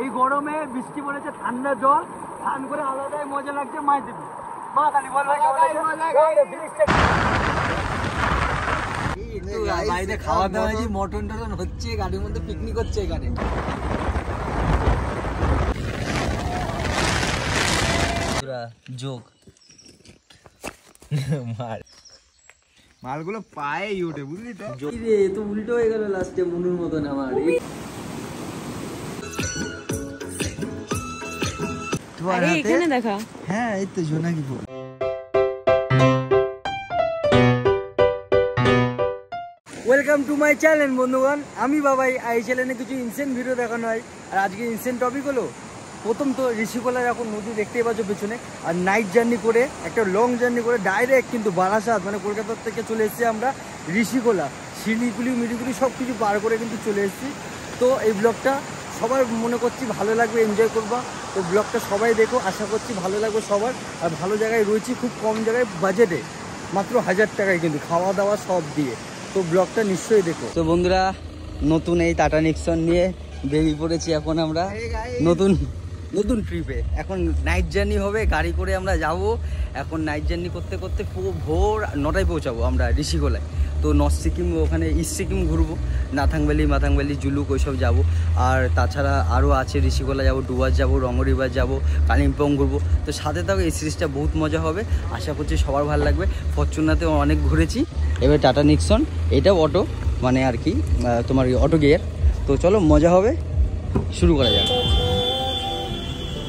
এই গরমে বৃষ্টি পড়েছে, ঠান্ডা জল, স্নান করে আলাদাই মজা লাগছে। মায়ের দিবি মা কালী বল ভাই বাইরে খাওয়া দাওয়া হয়েছে, মটন টটন হচ্ছে, গাড়ির মধ্যে পিকনিক হচ্ছে এখানে। যোগ মালগুলো পায়ে উঠে, বুঝলি তো? তো উল্টো হয়ে গেল লাস্টে মনুর মতন আমার। এখানে দেখা, হ্যাঁ এই তো জোনাকি ফুল। ওয়েলকাম টু মাই চ্যানেল বন্ধুগণ, আমি বাবাই। এই চ্যানেলে কিছু ইনসেন্ট ভিডিও দেখানো হয়, আর আজকে ইনসেন্ট টপিক হলো, প্রথম তো ঋষিকোলার এখন নদী দেখতেই পাচ্ছ পেছনে, আর নাইট জার্নি করে, একটা লং জার্নি করে ডাইরেক্ট কিন্তু বারাসাত মানে কলকাতার থেকে চলে এসেছি আমরা ঋষিকোলা। শিলিগুড়ি মিলিগুড়ি সব কিছু পার করে কিন্তু চলে এসেছি। তো এই ব্লগটা সবার মনে করছি ভালো লাগবে, এনজয় করবা। তো ব্লগটা সবাই দেখো, আশা করছি ভালো লাগবে সবার। আর ভালো জায়গায় রয়েছি, খুব কম জায়গায়, বাজেটে মাত্র 1000 টাকায় কিন্তু খাওয়া দাওয়া সব দিয়ে। তো ব্লগটা নিশ্চয়ই দেখো। তো বন্ধুরা, নতুন এই টাটা নিক্সন নিয়ে বেরিয়ে পড়েছি এখন আমরা নতুন ট্রিপে। এখন নাইট জার্নি হবে, গাড়ি করে আমরা যাব। এখন নাইট জার্নি করতে করতে ভোর 9টায় পৌঁছাবো আমরা ঋষিকোলায়। তো নর্থ সিকিম, ওখানে ইস্ট সিকিম ঘুরবো, মাথাংভ্যালি জুলুক ওইসব যাব। আর তাছাড়া আরও আছে, ঋষিকোলা যাব, ডুয়ার্স যাব, রঙ্গরিবার যাব, কালিম্পং ঘুরবো। তো সাথে থাকো, এই সিরিজটা বহুত মজা হবে, আশা করছি সবার ভালো লাগবে। ফরচুনাতেও অনেক ঘুরেছি। এবার টাটা নিক্সন, এটাও অটো মানে আর কি তোমার অটো গিয়ার। তো চলো, মজা হবে, শুরু করা যাক।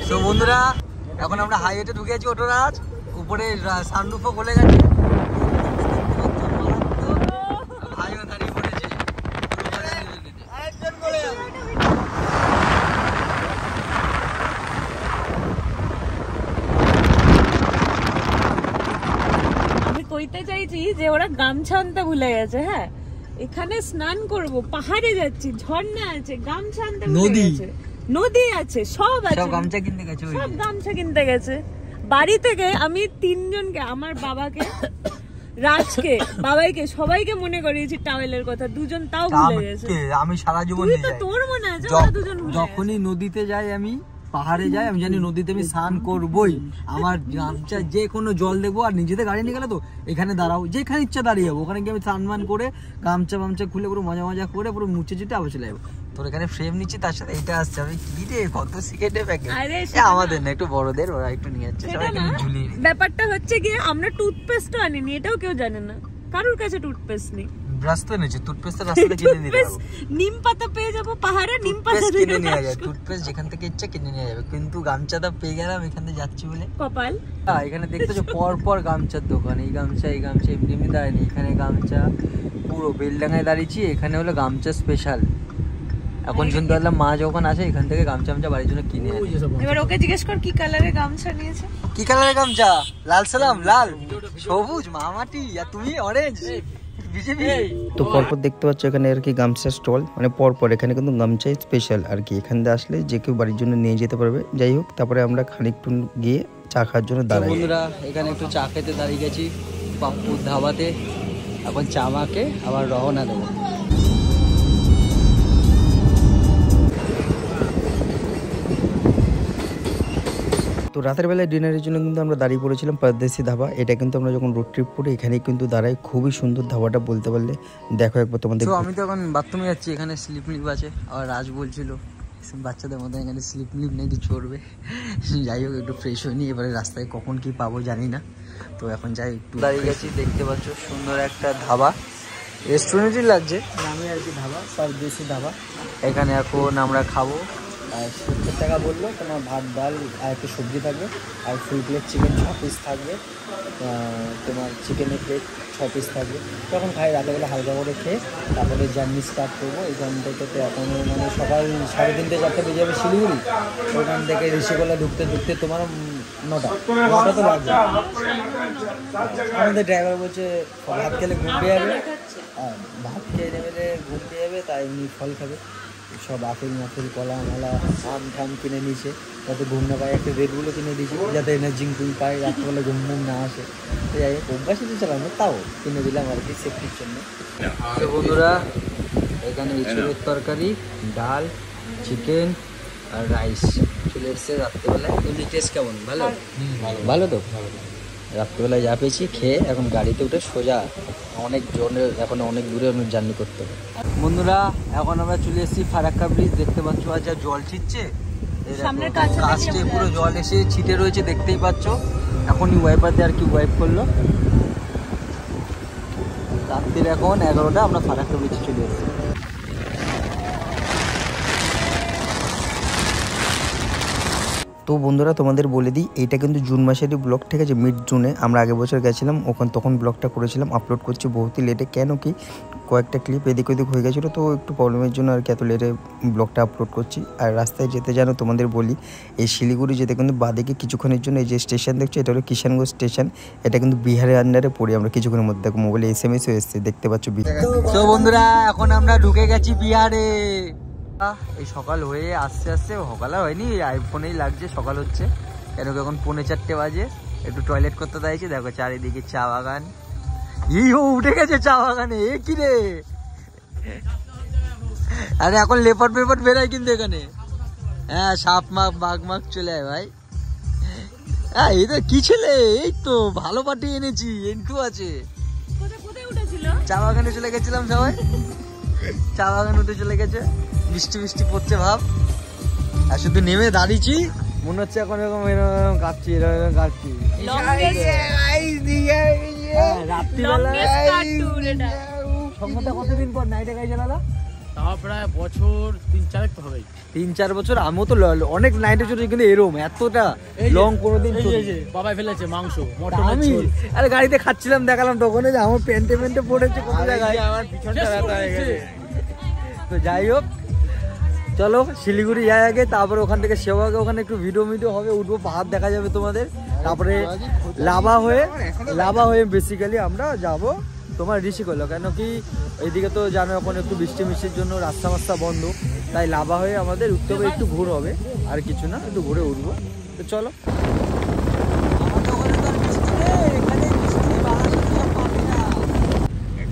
তো বন্ধুরা, এখন আমরা হাইওয়েতে ঢুকে আছি, অটোরাজ উপরে সানরুফও খুলে গেছে, হাইওয়ে দাঁড়িয়ে পড়েছি। আমি কইতে চাইছি যে ওরা গামছা আনতে ভুলে গেছে। হ্যাঁ, এখানে স্নান করব, পাহাড়ে যাচ্ছি, ঝর্ণা আছে, গামছা আনতে ভুলে গেছে। নদী আছে, সব আছে, সব গামছা কিনতে গেছে, সব গামছা কিনতে গেছে। বাড়ি থেকে আমি 3 জনকে, আমার বাবাকে, রাজকে, বাবাইকে, সবাইকে মনে করিয়েছি টাওয়েলের কথা। 2 জন তাও ভুলে গেছে। আমি সারা জীবন তোর মনে আছে ওরা 2 জন ভুলে গেছে। যখনই নদীতে যাই, আমি পাহাড়ে যাই, আমি জানি নদীতে আমি স্নান করবই। আমার গামছা, যে কোনো জল দেবো, আর নিজেদের গাড়ি নিয়ে গেলে তো এখানে দাঁড়াও, যেখানে ইচ্ছা দাঁড়িয়ে যাবো, ওখানে গিয়ে আমি স্নান করে গামছা খুলে পুরো মজা করে পুরো মুছে যেতে আবার চলে যাবো। তোর এখানে ফ্রেম নিচ্ছি, তার সাথে এটা আসছে। আমি কি রে, কত সিগারেটের প্যাকেট। আমাদের না, একটু বড়দের, ওরা একটু নিয়ে যাচ্ছে, ঝুলিয়ে। ব্যাপারটা হচ্ছে গিয়ে, আমরা টুথপেস্টও আনিনি, এটাও কেউ জানে না, কারোর কাছে টুথপেস্ট নেই। ব্রাশ তো এনেছি, টুথপেস্ট রাস্তাতে কিনে নিতে পারবো। নিম পাতা পেয়ে যাবো পাহাড়ে, নিম পাতা কিনে নিয়ে যাবে, টুথপেস্ট যেখান থেকে ইচ্ছা কিনে নিয়ে যাবে। কিন্তু গামছাটা পেয়ে গেলাম এখানে যাচ্ছি বলে কপাল। এখানে দেখতেছো পর গামছার দোকান, এই গামছা এমনি দাঁড়ায়নি, এখানে গামছা পুরো বেলডাঙায় দাঁড়িয়েছি। এখানে হলো গামছা স্পেশাল। এখন শুনতে পারলাম মা যখন আসে এখান থেকে গামছা বাড়ির জন্য কিনে আনে। এবার ওকে জিজ্ঞেস কর কি কালারের গামছা নিয়েছে। কি কালারের গামছা? লাল সালাম, লাল, সবুজ, মামাটি, আর তুমি অরেঞ্জ। তো পরপর দেখতে পাচ্ছ এখানে আর কি গামছা স্টল, মানে পরপর এখানে কিন্তু গামছাই স্পেশাল আর কি। এখান দিয়ে আসলে যে কেউ বাড়ির জন্য নিয়ে যেতে পারবে। যাই হোক, তারপরে আমরা খানিকটু গিয়ে চা খাওয়ার জন্য দাঁড়াই। বন্ধুরা, এখানে একটু চা খেতে দাঁড়িয়ে গেছি পাপ্পুর ধাবাতে। এখন চা মাকে আবার রওনা দেবো। তো রাতের বেলায় ডিনারের জন্য কিন্তু আমরা দাঁড়িয়ে পড়েছিলাম পারদেশি ধাবা। এটা কিন্তু আমরা যখন রোড ট্রিপ করি এখানেই কিন্তু দাঁড়াই। খুবই সুন্দর ধাবাটা, বলতে পারলে দেখো একবার তোমাদের। তো আমি তো এখন বাথরুমে যাচ্ছি, এখানে স্লিপ আছে। আর রাজ বলছিল বাচ্চাদের মধ্যে এখানে স্লিপ নাকি চড়বে। যাই হোক, একটু ফ্রেশ হয়নি, এবারে রাস্তায় কখন কি পাবো জানি না। তো এখন যাই, একটু দাঁড়িয়ে গেছি, দেখতে পাচ্ছ সুন্দর একটা ধাবা, রেস্টুরেন্টই লাগছে নামে আর কি, ধাবা, পারদেশি ধাবা। এখানে এখন আমরা খাবো। আর 70 টাকা বললো, তোমার ভাত, ডাল আর একটু সবজি থাকবে, আর ফুল প্লেট চিকেন 6 পিস থাকবে, তোমার চিকেনের প্লেট 6 পিস থাকবে। তখন খাই, রাতেবেলা হালকা করে খেয়ে তারপরে জার্নি স্টার্ট করবো। এখান থেকে তো এখনও মানে সকাল 3:30 4টে বেজে যাবে শিলিগুড়ি। ওখান থেকে ঋষিকোলা ঢুকতে তোমার 9টা তো লাগবে। আমাদের ড্রাইভার বলছে ভাত খেলে ঘুরতে যাবে, ভাত খেয়ে নেবে ঘুরতে যাবে, তাই এমনি ফল খাবে। সব আপেল কলা মলা আম ঠাম কিনে নিয়েছে, যাতে ঘুম না পায়। একটা রেডগুলো কিনে দিয়েছি যাতে এনার্জি পায়, রাত্রেবেলা ঘুম না আসে। তো যাই হোক, অভ্যাসে তো চালানো, তাও কিনে দিলাম আর কি, সেফটির জন্য। তো বন্ধুরা, এখানে ইঁচড়ের তরকারি, ডাল, চিকেন, আর রাইস চলে এসছে রাত্রেবেলায়। এমনি টেস্ট কেমন? ভালো ভালো তো। রাত্রেবেলায় যা পেয়েছি খেয়ে এখন গাড়িতে উঠে সোজা অনেক জনের এখন অনেক দূরে অনেক জার্নি করতে হবে। বন্ধুরা এখন আমরা চলে এসেছি ফারাক্কা ব্রিজ, দেখতে পাচ্ছ আর যা জল ছিটছে কাস্টে পুরো জল এসে ছিটে রয়েছে দেখতেই পাচ্ছ। এখনই ওয়াইপার দিয়ে আর কি ওয়াইপ করলো। রাত্রির এখন 11টা, আমরা ফারাক্কা ব্রিজে চলে এসেছি। তো বন্ধুরা তোমাদের বলে দিই, এইটা কিন্তু জুন মাসেরই ব্লগ, ঠিক আছে? মিড জুনে আমরা আগের বছর গেছিলাম তখন ব্লগটা করেছিলাম। আপলোড করছি বহুতই লেটে, কেন কি কয়েকটা ক্লিপ এদিক ওদিক হয়ে গেছিলো, তো একটু প্রবলেমের জন্য আর কি এত লেটে ব্লগটা আপলোড করছি। আর রাস্তায় যেতে জানো তোমাদের বলি, এই শিলিগুড়ি যেতে কিন্তু বাদিকে কিছুক্ষণের জন্য এই যে স্টেশন দেখছো, এটা হলো কিষানগঞ্জ স্টেশন। এটা কিন্তু বিহারের আন্ডারে পড়ি আমরা। কিছুক্ষণের মধ্যে দেখো মোবাইলে SMS হয়ে এসছে, দেখতে পাচ্ছ বিহার। তো বন্ধুরা এখন আমরা ঢুকে গেছি বিহারে। এই সকাল হয়ে আস্তে আস্তে, সকাল হয়নি, আইফোনেই লাগছে সকাল হচ্ছে, কেন কি এখন 4:45 বাজে। একটু টয়লেট করতে চাইছি, দেখো চারিদিকে চা বাগান। উঠে গেছে চা বাগানে, এ কি রে? আরে এখন লেপাট পেপাট বেরায় কিন্তু এখানে। হ্যাঁ, সাপ মাপ বাঘ মাঘ চলে আয় ভাই। হ্যাঁ, এই তো কি ছেলে, এই তো ভালো পার্টি এনেছি, এন্টু আছে। চা বাগানে চলে গেছিলাম সবাই, চা বাগান উঠে চলে গেছে, বৃষ্টি বৃষ্টি পড়ছে ভাব। আর শুধু নেমে দাঁড়িয়েছি, মনে হচ্ছে এখন এরকম এরকম কাঁপছি, এরকম কাঁপছি। রাত্রিবেলা কতদিন পর নাইটে গাইছে দাদা? তাও প্রায় বছর 3-4 তো হবে। 3-4 বছর। আমিও তো অনেক নাইটে চলেছি, কিন্তু এরকম এতটা লং কোনোদিন বাবাই ফেলেছে মাংস। আমি আরে গাড়িতে খাচ্ছিলাম, দেখালাম তখন যে আমার প্যান্টে পড়েছে কোন জায়গায়, আমার পিছনটা ব্যথা হয়ে গেছে। তো যাই হোক, চলো শিলিগুড়ি যাই আগে, তারপরে ওখান থেকে সেবাগে ওখানে একটু ভিডিও হবে, উঠবো, পাহাড় দেখা যাবে তোমাদের। তারপরে লাভা হয়ে বেসিক্যালি আমরা যাব তোমার ঋষিকোলা, কেন কি এইদিকে তো জানো এখন একটু বৃষ্টির জন্য রাস্তা মাস্তা বন্ধ, তাই লাভা হয়ে আমাদের উঠতে হবে, একটু ঘুর হবে, আর কিছু না, একটু ঘুরে উঠবো। তো চলো।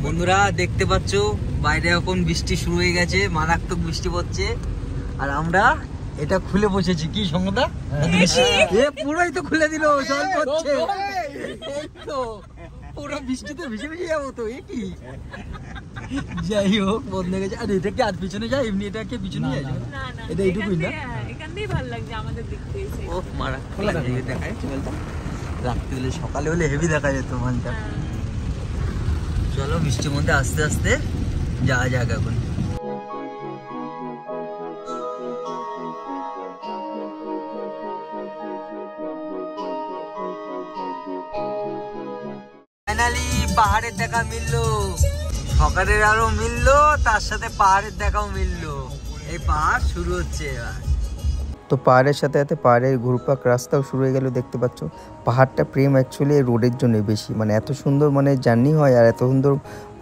বন্ধুরা দেখতে পাচ্ছ বাইরে এখন বৃষ্টি শুরু হয়ে গেছে, মারাত্মক বৃষ্টি পড়ছে, আর আমরা এটা খুলে বসেছি। কি সঙ্গতা পুরোই তো খুলে দিল, জল পড়ছে, পুরো বৃষ্টিতে ভিজে যাবো তো। এ কি, যাই হোক বন্ধ হয়ে গেছে। আর এটা কি আর পিছনে যায় এমনি, এটা কি পিছনে যায়? এটা এইটুকুই না, ও মারা খোলা দেখায় রাত্রি হলে, সকালে হলে হেভি দেখা যেত মানটা। চলো বৃষ্টির মধ্যে আস্তে আস্তে যাওয়া যাক এখন। ফাইনালি পাহাড়ের দেখা মিললো, সকালের আরো মিললো, তার সাথে পাহাড়ের দেখাও মিললো। এই পাহাড় শুরু হচ্ছে এবার। তো পাহাড়ের সাথে সাথে পাহাড়ের ঘুরপাক রাস্তাও শুরু হয়ে গেল, দেখতে পাচ্ছ। পাহাড়টা প্রেম অ্যাকচুয়ালি রোডের জন্য বেশি, মানে এত সুন্দর মানে জার্নি হয়, আর এত সুন্দর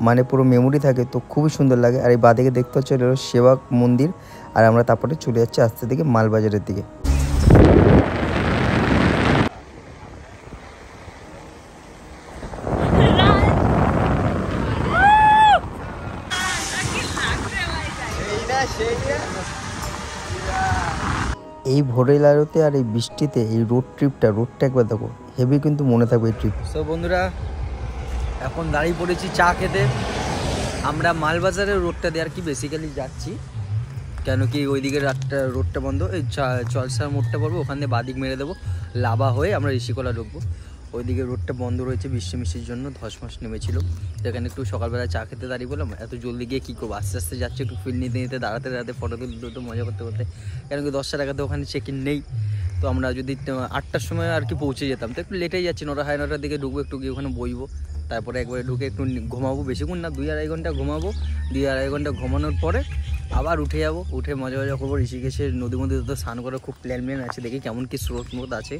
মানে পুরো মেমোরি থাকে, তো খুবই সুন্দর লাগে। আর এই বাদিকে দেখতে পাচ্ছ এটা হলো সেবা মন্দির, আর আমরা তারপরে চলে যাচ্ছি আস্তে দিকে মালবাজারের দিকে। এই ভোরের আলোতে আর এই বৃষ্টিতে এই রোডটা একবার দেখো, হেভি কিন্তু মনে থাকবে এই ট্রিপ। সো বন্ধুরা এখন দাঁড়িয়ে পড়েছি চা খেতে। আমরা মালবাজারের রোডটা দিয়ে আর কি বেসিক্যালি যাচ্ছি, কেন কি ওইদিকে রোডটা বন্ধ, এই চলসার মোড়টা পড়বো, ওখান দিয়ে বাদিক মেরে দেবো, লাভা হয়ে আমরা ঋষিকোলা ঢুকবো। ওইদিকে রোডটা বন্ধ রয়েছে বৃষ্টির জন্য, ধস নেমেছিল, সেখানে একটু সকালবেলা চা খেতে দাঁড়িয়ে বললাম, এত জলদি গিয়ে কী করবো, আস্তে আস্তে যাচ্ছে, একটু ফিল নিতে দাঁড়াতে ফটো তুলতে মজা করতে, কেন কি 10টা টাকাতে ওখানে চেক ইন নেই। তো আমরা যদি 8টার সময় আর কি পৌঁছে যেতাম, তো একটু লেটেই যাচ্ছি, 9টা সাড়ে 9টার দিকে ঢুকবো, একটু গিয়ে ওখানে বইবো, তারপরে একবারে ঢুকে একটু ঘুমাবো, বেশিক্ষণ না 2-2.5 ঘন্টা ঘুমাবো, 2-2.5 ঘন্টা ঘুমানোর পরে আবার উঠে যাবো, উঠে মজা করবো। ঋষিকেশের নদীর মধ্যে তো স্নান করার খুব প্ল্যান আছে, দেখি কেমন কি স্রোত আছে।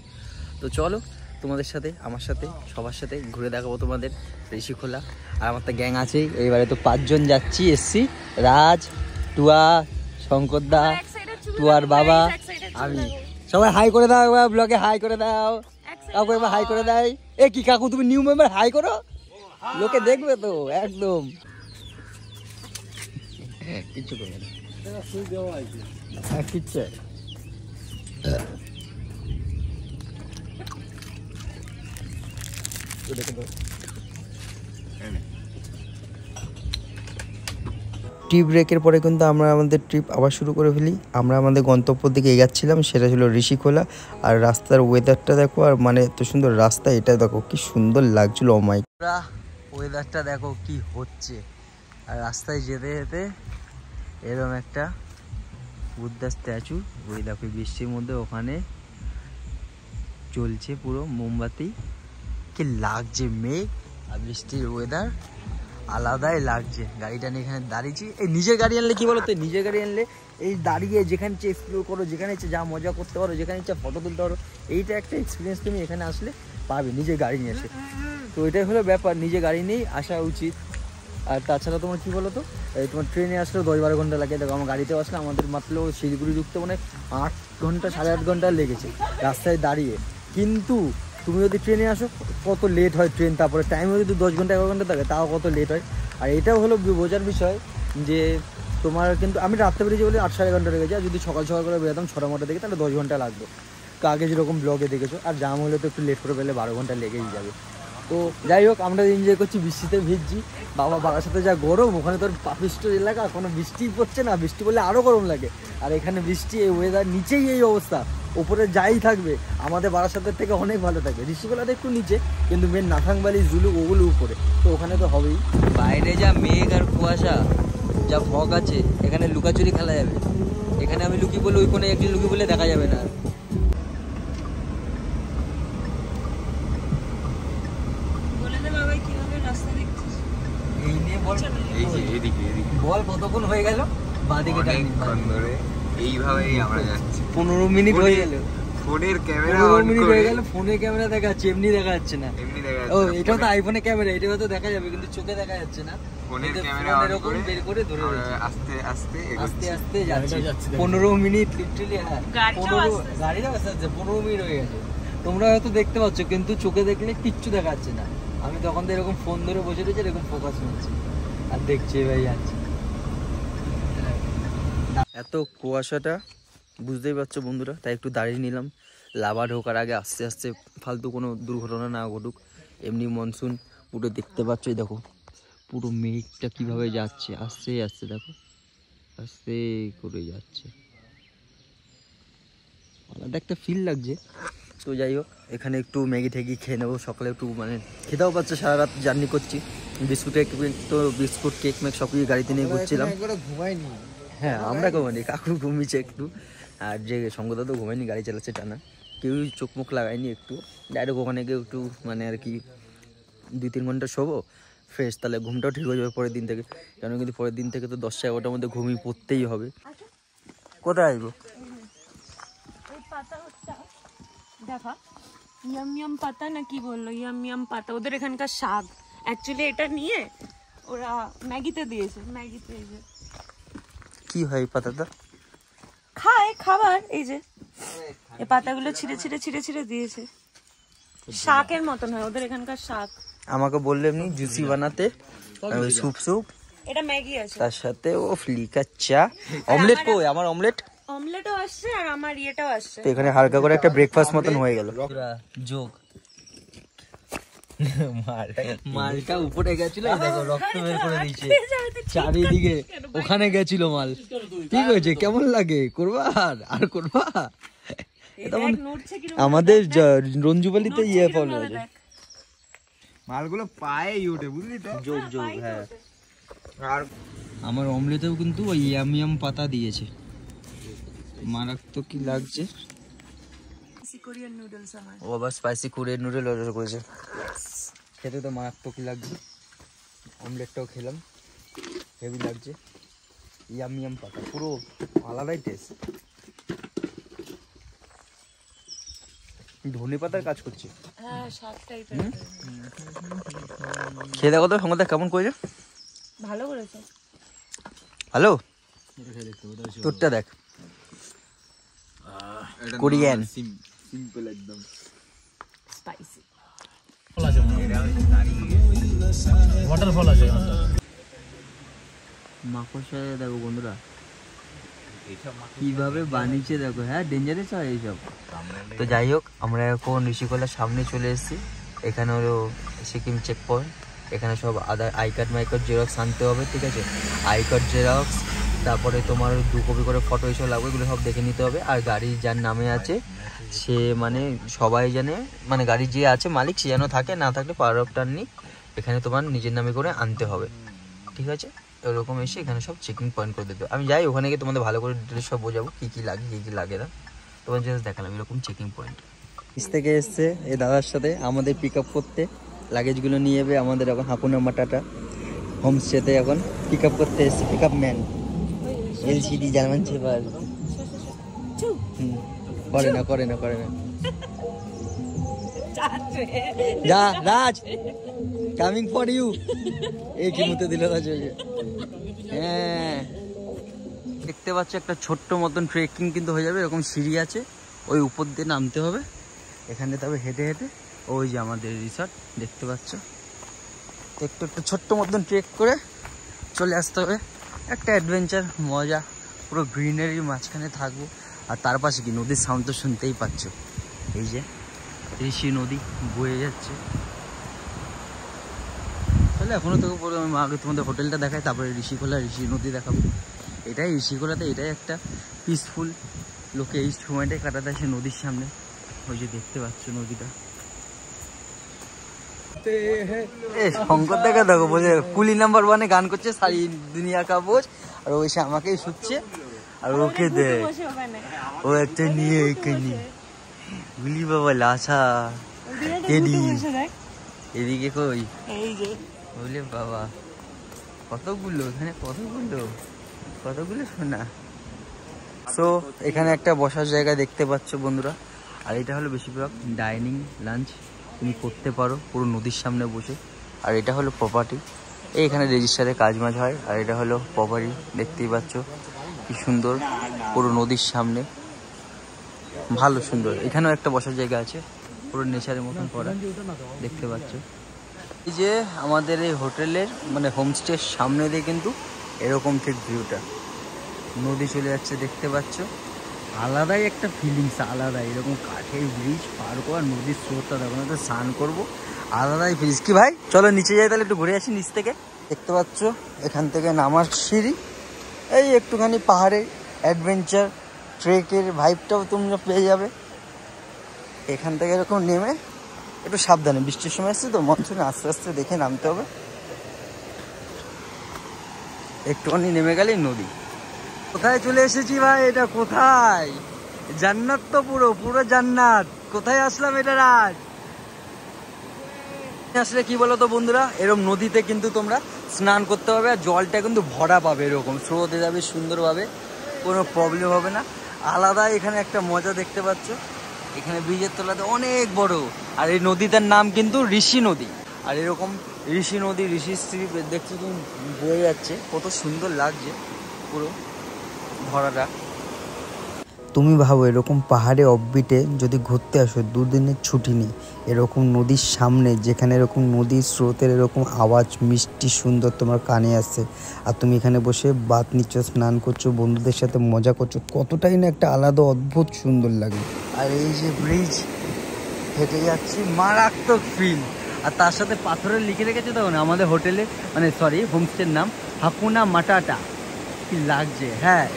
তো চলো তোমাদের সাথে, আমার সাথে, সবার সাথে ঘুরে দেখাবো তোমাদের ঋষিকোলা। আর আমার তো গ্যাং আছেই, এইবারে তো 5 জন এসছি, রাজ, টুয়া, শঙ্করদা, টুয়ার বাবা, আমি। সবাই হাই করে দাও একবার, ব্লগে হাই করে দাও, কাকু একবার হাই করে দেয়। এ কি কাকু তুমি নিউ মেম্বার, হাই করো, লোকে দেখবে তো একদম। কিচ্ছু করবে না, কিচ্ছু টি ব্রেকের পরে কিন্তু আমরা আমাদের ট্রিপ আবার শুরু করে ফেলি। আমরা আমাদের গন্তব্যের দিকে এগাচ্ছিলাম, সেটা ছিল ঋষিখোলা। আর রাস্তার ওয়েদারটা দেখো, আর মানে এত সুন্দর রাস্তা, এটা দেখো কি সুন্দর লাগছিল। অমাই ওয়েদারটা দেখো কি হচ্ছে, আর রাস্তায় যেতে যেতে এরকম একটা বুদ্ধা স্ট্যাচু, ওই দেখো বৃষ্টির মধ্যে ওখানে চলছে পুরো মোমবাতি, কি লাগছে মেঘ আর বৃষ্টির ওয়েদার, আলাদাই লাগছে। গাড়িটা নিয়ে এখানে দাঁড়িয়েছি। এই নিজের গাড়ি আনলে কি বলতো, নিজের গাড়ি আনলে এই দাঁড়িয়ে যেখানে ইচ্ছে এক্সপ্লোর করো, যেখানে ইচ্ছে যা মজা করতে পারো, যেখানে ইচ্ছা ফটো তুলতে পারো, এইটা একটা এক্সপিরিয়েন্স তুমি এখানে আসলে পাবে নিজের গাড়ি নিয়ে এসে। তো এটাই হলো ব্যাপার, নিজের গাড়ি নিয়েই আসা উচিত। আর তাছাড়া তোমার কী বলো তো, তোমার ট্রেনে আসলেও 10-12 ঘন্টা লাগে। দেখো আমার গাড়িতেও আসলে আমাদের মাত্র শিলিগুড়ি ঢুকতে মানে 8 ঘন্টা 8.5 ঘন্টা লেগেছে রাস্তায় দাঁড়িয়ে। কিন্তু তুমি যদি ট্রেনে আসো কত লেট হয় ট্রেন, তারপরে টাইমও যদি 10 ঘন্টা 11 ঘন্টা থাকে তাও কত লেট হয়। আর এটাও হলো বোঝার বিষয় যে তোমার কিন্তু আমি রাত্রে বেরিয়েছি বলে 8-9.5 ঘন্টা লেগেছে, আর যদি সকাল সকাল করে বেরোতাম 6টা থেকে তাহলে 10 ঘন্টা লাগতো। তো আগে যেরকম ব্লগে দেখেছো, আর জাম হলে তো একটু লেট করে পেলে 12 ঘন্টা লেগেই যাবে। তো যাই হোক, আমরা এনজয় করছি, বৃষ্টিতে ভিজছি। বাবার সাথে যা গরম, ওখানে তোর পাপিষ্ট এলাকা, কোনো বৃষ্টি পড়ছে না, বৃষ্টি পড়লে আরও গরম লাগে। আর এখানে বৃষ্টি, এই ওয়েদার, নিচেই এই অবস্থা, ওপরে যাই থাকবে আমাদের বারাসাতের থেকে অনেক ভালো থাকবে। ঋষিখোলাটা একটু নিচে, কিন্তু মেন নাথাংবালি, জুলু ওগুলো উপরে, তো ওখানে তো হবেই। বাইরে যা মেঘ আর কুয়াশা, যা ফগ আছে, এখানে লুকাচুরি খেলা যাবে। এখানে আমি লুকি বলে ওই কোণে একজন লুকি বলে দেখা যাবে না। বল কতক্ষণ হয়ে গেল? বাঁদিকে এইভাবেই আমরা যাচ্ছি, 15 মিনিট হয়ে গেল। ফোনের ক্যামেরা অন করে গেল, ফোনের ক্যামেরা দেখাচ্ছে, এমনি দেখা যাচ্ছে না। ও এটাও তো আইফোনের ক্যামেরা, এটাও তো দেখা যাবে কিন্তু চোখে দেখা যাচ্ছে না। ফোনের ক্যামেরা অন করে বের করে ধরে আস্তে আস্তে আস্তে আস্তে যাচ্ছে 15 মিনিট লিটারালি। হ্যাঁ, গাড়িটা আস্তে আস্তে 15 মিনিট হয়ে গেছে। তোমরা হয়তো দেখতে পাচ্ছ, কিন্তু চোখে দেখলে কিচ্ছু দেখা যাচ্ছে না। আমি তখন তো এরকম ফোন ধরে বসে রয়েছে, এরকম ফোকাস নিচ্ছি আর দেখছি ভাই যাচ্ছে। এত কুয়াশাটা বুঝতেই পারছো বন্ধুরা, তাই একটু দাঁড়িয়ে নিলাম। লাভা ঢোকার আগে আস্তে আস্তে ফালতু কোনো দুর্ঘটনা না ঘটুক। এমনি মনসুন পুরো দেখতে পাচ্ছ, দেখো পুরো মেঘটা কিভাবে যাচ্ছে, আস্তে আস্তে দেখো, আস্তে করে যাচ্ছে, আলাদা একটা ফিল লাগছে। তো যাই হোক, এখানে একটু ম্যাগি ঠ্যাগি খেয়ে নেবো। সকালে একটু মানে খেতেও পাচ্ছে, সারা রাত জার্নি করছি। বিস্কুট তো বিস্কুট কেক মেক সব কিছু গাড়িতে নিয়ে ঘুরছিলাম। ঘুমাইনি, হ্যাঁ আমরা ঘুমাইনি, কাকু ঘুমিয়েছে একটু, আর যে সঙ্গদা তো ঘুমায়নি, গাড়ি চালাচ্ছে টানা। কেউই চোখ মুখ লাগায়নি, একটু ডাইরেক্ট ওখানে গিয়ে একটু মানে আর কি 2-3 ঘন্টা শোবো ফ্রেশ, তাহলে ঘুমটাও ঠিক হয়ে যাবে পরের দিন থেকে। কেন কিন্তু পরের দিন থেকে তো 10-11টার মধ্যে ঘুমিয়ে পড়তেই হবে। কোথায় আসবো? দেখা ইয়াম ইয়াম পাতা না কি বললো, ইয়াম ইয়াম পাতা ওদের এখানকার শাক। অ্যাকচুয়ালি এটা নিয়ে ওরা ম্যাগিতে দিয়েছে, ম্যাগিতে এই যে কি হয় পাতাটা খায় খাবার। এই যে এই পাতাগুলো ছিঁড়ে ছিঁড়ে ছিঁড়ে ছিঁড়ে দিয়েছে, শাকের মতন হয় ওদের এখানকার শাক। আমাকে বললে এমনি জুসি বানাতে, স্যুপ স্যুপ, এটা ম্যাগি আছে, তার সাথে ও ফ্লিকা চা, অমলেট। কই আমার অমলেট? অমলেটও আসছে আর আমার ইয়েটাও আসছে। তো এখানে হালকা করে একটা ব্রেকফাস্ট মতন হয়ে গেল। যোগ মালটা উপরে গেছিল, দেখো রক্ত বের করে দিয়েছে চারিদিকে, ওখানে গেছিল মাল। ঠিক হয়েছে, কেমন লাগে? করবা আর করবা? আমাদের রঞ্জুবালিতে ইয়ে ফলো হয়েছে, মালগুলো পায়েই ওঠে, বুঝলি তো? যোগ যোগ, হ্যাঁ। আর আমার অমলেটেও কিন্তু ওই ইয়াম ইয়াম পাতা দিয়েছে, মারাত্মক কি লাগছে। কোরিয়ান নুডলস আমার, ও আবার স্পাইসি কোরিয়ান নুডল অর্ডার করেছে, খেতে তো মারাত্মক লাগছে। অমলেটটাও খেলাম, হেভি লাগছে। ইয়াম ইয়াম পাতা পুরো আলাদাই টেস্ট, ধনে পাতার কাজ করছে। হ্যাঁ শাক টাইপের। খেয়ে দেখো তো সঙ্গে কেমন করেছে? ভালো করেছে, ভালো। তোরটা দেখ, কোরিয়ান সিম্পল একদম স্পাইসি। ওয়াটারফল আছে মাকড়সা দেখো বন্ধুরা, কিভাবে বানিয়েছে দেখো, হ্যাঁ ডেঞ্জারাস হয় এইসব। তো যাই হোক, আমরা এখন ঋষিকলার সামনে চলে এসেছি। এখানে হলো সিকিম চেক পয়েন্ট। এখানে সব other I card my card xerox আনতে হবে, ঠিক আছে? আই কার্ড জেরক্স, তারপরে তোমার 2 কপি করে ফটো এসব লাগবে, এগুলো সব দেখে নিতে হবে। আর গাড়ি যার নামে আছে সে মানে সবাই জানে, মানে গাড়ি যে আছে মালিক সে যেন থাকে, না থাকলে পাওয়ার অফ টার্নি এখানে তোমার নিজের নামে করে আনতে হবে, ঠিক আছে? এরকম এসে এখানে সব চেকিং পয়েন্ট করে দিতে হবে। আমি যাই ওখানে গিয়ে তোমাদের ভালো করে ডিটেলস সব বোঝাবো, কী কী লাগে কী কী লাগে না। তোমার জাস্ট দেখালাম এরকম চেকিং পয়েন্ট। নিচ থেকে এসছে এই দাদার সাথে আমাদের পিক আপ করতে, লাগেজগুলো নিয়ে যাবে আমাদের এখন হাকুনা মাটাটা হোমস্টেতে এখন পিক আপ করতে এসছে। Pick up man LCD German shepherd. করে না করে না করে না, যা রাজ কামিং ফর ইউ। এই কি মুতে দিল রাজ। হ্যাঁ দেখতে পাচ্ছ একটা ছোট্ট মতন ট্রেকিং কিন্তু হয়ে যাবে, এরকম সিঁড়ি আছে, ওই উপর দিয়ে নামতে হবে। এখানে তবে হেঁটে হেঁটে ওই যে আমাদের রিসর্ট দেখতে পাচ্ছ, একটু একটু ছোট্ট মতন ট্রেক করে চলে আসতে হবে। একটা অ্যাডভেঞ্চার মজা, পুরো গ্রিনারির মাঝখানে থাকবো। আর তার পাশে কি নদীর সাউন্ড তো শুনতেই পাচ্ছ, এই যে ঋষি নদী বয়ে যাচ্ছে। তাহলে এখনও তো পরে আমি আগে তোমাদের হোটেলটা দেখাই, তারপরে ঋষিকোলা ঋষি নদী দেখাবো। এটাই ঋষিকোলাতে, এটাই একটা পিসফুল, লোকে এই সময়টাই কাটাতে আসে নদীর সামনে। ওই যে দেখতে পাচ্ছ নদীটা, শঙ্কর দেখা দেখো বোঝে কুলি নাম্বার 1-এ গান করছে, সারি দুনিয়া কা বোঝ, আর ওই সে আমাকেই শুচ্ছে আর ওকে দে ও একটা নিয়ে এখানে গুলি বাবা লাসা এদিকে কই বলে বাবা কতগুলো এখানে, কতগুলো শোনা। সো এখানে একটা বসার জায়গা দেখতে পাচ্ছ বন্ধুরা, আর এটা হলো বেশিরভাগ ডাইনিং লাঞ্চ তুমি করতে পারো পুরো নদীর সামনে বসে। আর এটা হলো প্রপার্টি, এখানে রেজিস্টারে কাজ মাজ হয়। আর এটা হলো প্রপার্টি, দেখতেই পাচ্ছ কি সুন্দর, পুরো নদীর সামনে, ভালো সুন্দর। এখানেও একটা বসার জায়গা আছে, পুরো নেচারের মতন করা, দেখতে পাচ্ছ। এই যে আমাদের এই হোটেলের মানে হোমস্টের সামনে দিয়ে কিন্তু এরকম ঠিক ভিউটা, নদী চলে যাচ্ছে দেখতে পাচ্ছ। আলাদাই একটা ফিলিংস, আলাদাই এরকম কাঠের ব্রিজ পার করা, নদীর স্রোতটা দেখো না, তো স্নান করবো, আলাদাই ফিলিংস। কি ভাই চলো নিচে যাই তাহলে, একটু ঘুরে আসি নিচ থেকে। দেখতে পাচ্ছ এখান থেকে নামার সিঁড়ি, এই একটুখানি পাহাড়ের অ্যাডভেঞ্চার ট্রেকের ভাইবটাও তোমরা পেয়ে যাবে এখান থেকে। এরকম নেমে একটু সাবধানে, বৃষ্টির সময় আসছে তো মনসুনে, আস্তে আস্তে দেখে নামতে হবে। একটুখানি নেমে গেলেই নদী। কোথায় চলে এসেছি ভাই, এটা কোথায়? জান্নাত তো, পুরো পুরো জান্নাত। কোথায় আসলাম এটা রাজ? আসলে কি বলো তো বন্ধুরা, এরকম নদীতে কিন্তু তোমরা স্নান করতে পারবে, আর জলটা কিন্তু ভরা পাবে, এরকম স্রোতে যাবে সুন্দরভাবে, কোনো প্রবলেম হবে না। আলাদা এখানে একটা মজা দেখতে পাচ্ছ, এখানে ব্রিজের তলাতে অনেক বড়। আর এই নদীটার নাম কিন্তু ঋষি নদী। আর এরকম ঋষি নদী, ঋষি শ্রী দেখছি তুমি বয়ে যাচ্ছে, কত সুন্দর লাগছে পুরো ভরাটা। তুমি ভাবো এরকম পাহাড়ে অফবিটে যদি ঘুরতে আসো, 2 দিনের ছুটি নেই, এরকম নদীর সামনে যেখানে এরকম নদীর স্রোতের এরকম আওয়াজ মিষ্টি সুন্দর তোমার কানে আসছে, আর তুমি এখানে বসে বাত নিচ্ছ, স্নান করছো, বন্ধুদের সাথে মজা করছো, কতটাই না একটা আলাদা অদ্ভুত সুন্দর লাগে। আর এই যে ব্রিজ হেঁটে যাচ্ছি, মারাত্মক ফিল। আর তার সাথে পাথরে লিখে রেখেছে তখন আমাদের হোটেলে, মানে সরি হোমস্টের নাম হাকুনা মাটাটা। কি লাগছে। হ্যাঁ,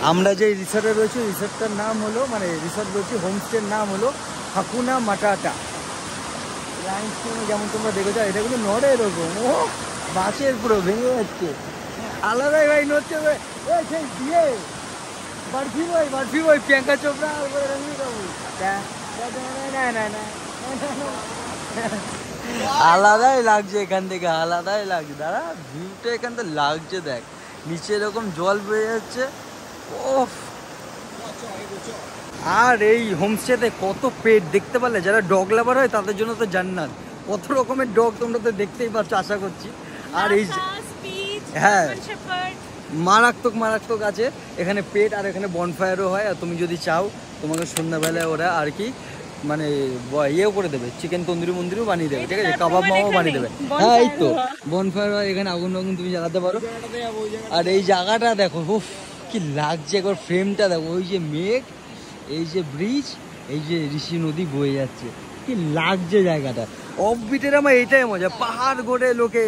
আমরা যে রিসর্টে রয়েছি, রিসর্টটার নাম হলো, মানে রিসর্ট রয়েছে, হোমস্টের নাম হলো হাকুনা মাটাটা। লাইন যেমন তোমরা দেখেছো, এটা কিন্তু নড়ে এরকম, ও বাঁশের পুরো ভেঙে যাচ্ছে, আলাদাই ভাই নড়ছে। সেই দিয়ে বার্ফি বই প্রিয়াঙ্কা চোপড়া আর রণবীর কাপুর, আলাদাই লাগছে এখান থেকে, আলাদাই লাগছে। দাঁড়া, ভিউটা এখান থেকে লাগছে, দেখ নিচে এরকম জল বেয়ে যাচ্ছে। ওফ, আর এই হোমস্টেতে কত পেট দেখতে পারলে, যারা ডগ লাভার হয় তাদের জন্য তো জান্নাত। কত রকমের ডগ তোমরা তো দেখতেই পাচ্ছ আশা করছি। আর এই হ্যাঁ মারাত্মক আছে এখানে পেট। আর এখানে বনফায়ারও হয়, আর তুমি যদি চাও তোমাকে সন্ধ্যাবেলায় ওরা আর কি মানে ইয়েও করে দেবে, চিকেন তন্দুরি মন্দিরও বানিয়ে দেবে, ঠিক আছে, কাবাব মাও বানিয়ে দেবে। হ্যাঁ এই তো বনফায়ার হয়, এখানে আগুন তুমি জ্বালাতে পারো। আর এই জায়গাটা দেখো, উফ কি লাগছে একবার ফ্রেমটা দেখো, ওই যে মেঘ, এই যে ব্রিজ, এই যে ঋষি নদী বয়ে যাচ্ছে, কি লাগছে জায়গাটা। অফবিটের আমার এটাই মজা, পাহাড় গড়ে লোকে,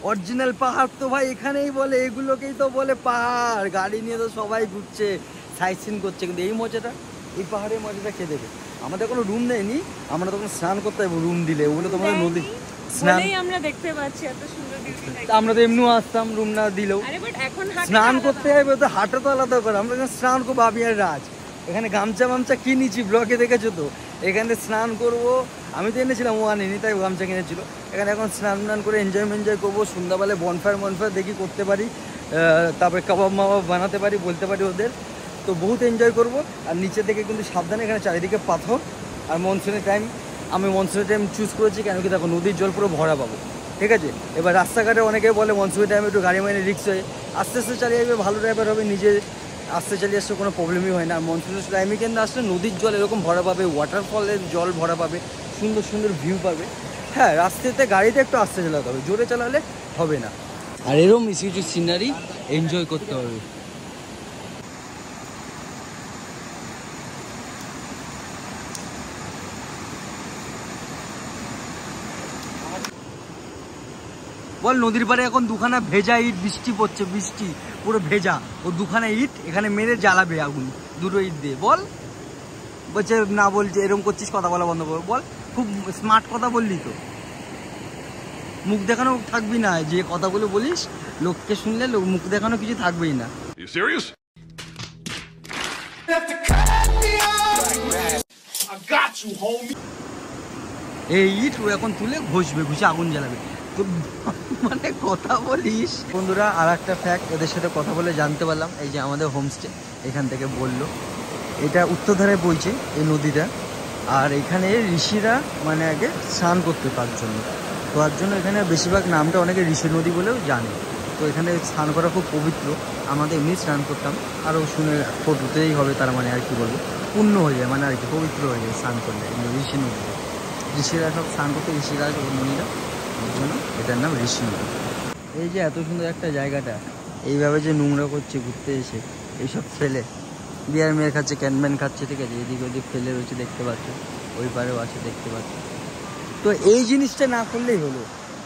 অরিজিনাল পাহাড় তো ভাই এখানেই বলে, এগুলোকেই তো বলে পাহাড়। গাড়ি নিয়ে তো সবাই ঘুরছে, সাইট সিন করছে, কিন্তু এই মজাটা, এই পাহাড়ের মজাটা কে দেবে? আমাদের কোনো রুম নেয়নি, আমরা তখন স্নান করতে যাবো রুম দিলে, ওগুলো তোমাদের নদী স্নান আমরা দেখতে পাচ্ছি এত সুন্দর বিউটি। আমরা তো এমনিও আসতাম রুম না দিলেও। স্নান করতে যাবে তো হাঁটা তো আলাদা করে, আমরা এখানে স্নান করবো আমি আর রাজ, এখানে গামছা মামছা কিনেছি, ব্লগে দেখেছো তো, এখানে স্নান করবো। আমি তো এনেছিলাম, ও আনেনি, তাই গামছা কিনেছিল। এখানে এখন স্নান করে এনজয় করবো, সন্ধ্যাবেলায় বনফায়ার দেখি করতে পারি, তারপরে কাবাব মাবাব বানাতে পারি, বলতে পারি ওদের, তো বহুত এনজয় করবো। আর নিচে থেকে কিন্তু সাবধানে, এখানে চারিদিকে পাথর। আর মনসুনের টাইম, আমি মনসুনের টাইম চুজ করেছি কেন কি দেখো নদীর জল পুরো ভরা পাবো, ঠিক আছে। এবার রাস্তাঘাটে অনেকে বলে মনসুনের টাইমে একটু গাড়ি মাইনে রিক্স হয়ে, আস্তে আস্তে চালিয়ে যাবে, ভালো ড্রাইভার হবে, নিজে আস্তে চালিয়ে আসতে কোনো প্রবলেমই হয় না। আর মনসুনের টাইমে কিন্তু আসলে নদীর জল এরকম ভরা পাবে, ওয়াটারফলের জল ভরা পাবে, সুন্দর সুন্দর ভিউ পাবে। হ্যাঁ, রাস্তাতে গাড়িতে একটু আস্তে চালাতে হবে, জোরে চালালে হবে না। আর এরকম কিছু সিনারি এনজয় করতে হবে। বল, নদীর পাড়ে এখন দুখানা ভেজা ইট, বৃষ্টি পড়ছে, বৃষ্টি পুরো ভেজা, ও দুখানা ইট এখানে মেরে জ্বালাবে আগুন, দুটো ইট দিয়ে। বল, বলছে না, বলছে এরকম করছিস, কথা বলা বন্ধ করবো। বল, খুব স্মার্ট কথা বললি তো, মুখ দেখানো থাকবি না, যে কথাগুলো বলিস লোককে শুনলে মুখ দেখানো কিছু থাকবেই না। এই ইট ও এখন তুলে ঘষবে, ঘষে আগুন জ্বালাবে, তো মানে কথা বলিস। বন্ধুরা, আর একটা ফ্যাক্ট এদের সাথে কথা বলে জানতে পারলাম, এই যে আমাদের হোমস্টে এখান থেকে বললো, এটা উত্তরধারে বইছে এই নদীটা, আর এখানে ঋষিরা মানে আগে স্নান করতে, তার জন্য এখানে বেশিরভাগ নামটা অনেকে ঋষি নদী বলেও জানে। তো এখানে স্নান করা খুব পবিত্র, আমাদের এমনি স্নান করতাম, আরও শুনে ফটোতেই হবে, তার মানে আর কি বলবো, পূর্ণ হয়ে যায়, মানে আর কি পবিত্র হয়ে যায় স্নান করলে ঋষি নদী। ঋষিরা সব স্নান করতে, ঋষিরা মুনিরা, ওর জন্য এটার নাম ঋষি নদী। এই যে এত সুন্দর একটা জায়গাটা, এইভাবে যে নোংরা করছে ঘুরতে এসে, এইসব ফেলে বিয়ার মেয়ে খাচ্ছে, ক্যানম্যান খাচ্ছে, ঠিক আছে, এদিক ওদিক ফেলে রয়েছে দেখতে পাচ্ছ, ওই পারেও আছে দেখতে পাচ্ছ। তো এই জিনিসটা না করলেই হলো,